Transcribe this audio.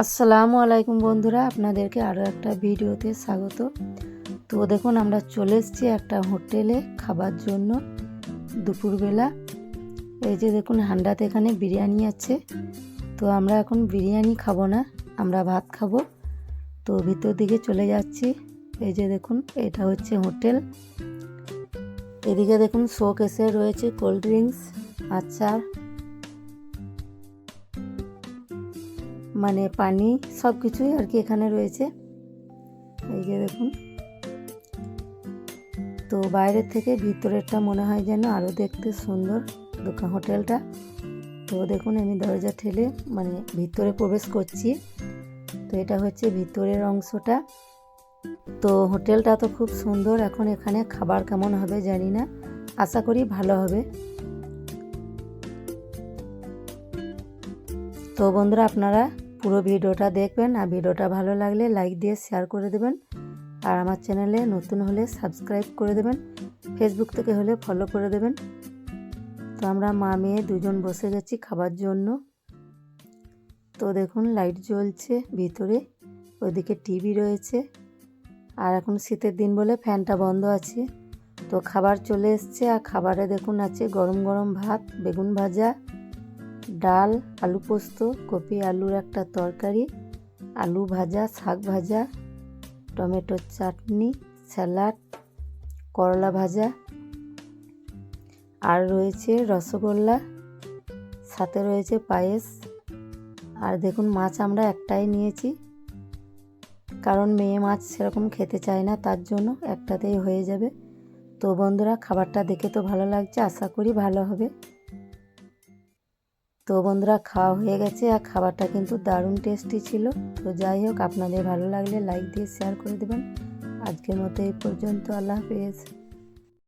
আসসালামু আলাইকুম বন্ধুরা, আপনাদেরকে আরও একটা ভিডিওতে স্বাগত। তো দেখুন, আমরা চলে এসেছি একটা হোটেলে খাবার জন্য দুপুরবেলা। এই যে দেখুন, হান্ডাতে এখানে বিরিয়ানি আছে। তো আমরা এখন বিরিয়ানি খাবো না, আমরা ভাত খাবো। তো ভিতর দিকে চলে যাচ্ছি। এই যে দেখুন, এটা হচ্ছে হোটেল। এদিকে দেখুন, শোকেসে রয়েছে কোল্ড ড্রিঙ্কস, আচার, মানে পানি, সব কিছুই আর কি এখানে রয়েছে। এই যে দেখুন, তো বাইরের থেকে ভিতরেরটা মনে হয় যেন আরও দেখতে সুন্দর দোকান হোটেলটা। তো দেখুন, আমি দরজা ঠেলে মানে ভিতরে প্রবেশ করছি। তো এটা হচ্ছে ভিতরের অংশটা। তো হোটেলটা তো খুব সুন্দর। এখন এখানে খাবার কেমন হবে জানি না, আশা করি ভালো হবে। তো বন্ধুরা, আপনারা পুরো ভিডিওটা দেখবেন, আর ভিডিওটা ভালো লাগলে লাইক দিয়ে শেয়ার করে দেবেন, আর আমার চ্যানেলে নতুন হলে সাবস্ক্রাইব করে দেবেন, ফেসবুক থেকে হলে ফলো করে দেবেন। তো আমরা মা মেয়ে দুজন বসে গেছি খাবার জন্য। তো দেখুন, লাইট জ্বলছে ভিতরে, ওইদিকে টিভি রয়েছে, আর এখন শীতের দিন বলে ফ্যানটা বন্ধ আছে। তো খাবার চলে এসছে, আর খাবারে দেখুন আছে গরম গরম ভাত, বেগুন ভাজা, ডাল, আলু পোস্ত, কপি আলুর একটা তরকারি, আলু ভাজা, শাক ভাজা, টমেটোর চাটনি, স্যালাড, করলা ভাজা, আর রয়েছে রসগোল্লা, সাথে রয়েছে পায়েস। আর দেখুন, মাছ আমরা একটাই নিয়েছি, কারণ মেয়ে মাছ সেরকম খেতে চায় না, তার জন্য একটাতেই হয়ে যাবে। তো বন্ধুরা, খাবারটা দেখে তো ভালো লাগছে, আশা করি ভালো হবে। তো বন্ধুরা, খাওয়া হয়ে গেছে, আর খাবারটা কিন্তু দারুণ টেস্টি ছিল। তো যাই হোক, আপনাদের ভালো লাগলে লাইক দিয়ে শেয়ার করে দেবেন। আজকের মতো এই পর্যন্ত, আল্লাহ হাফেজ।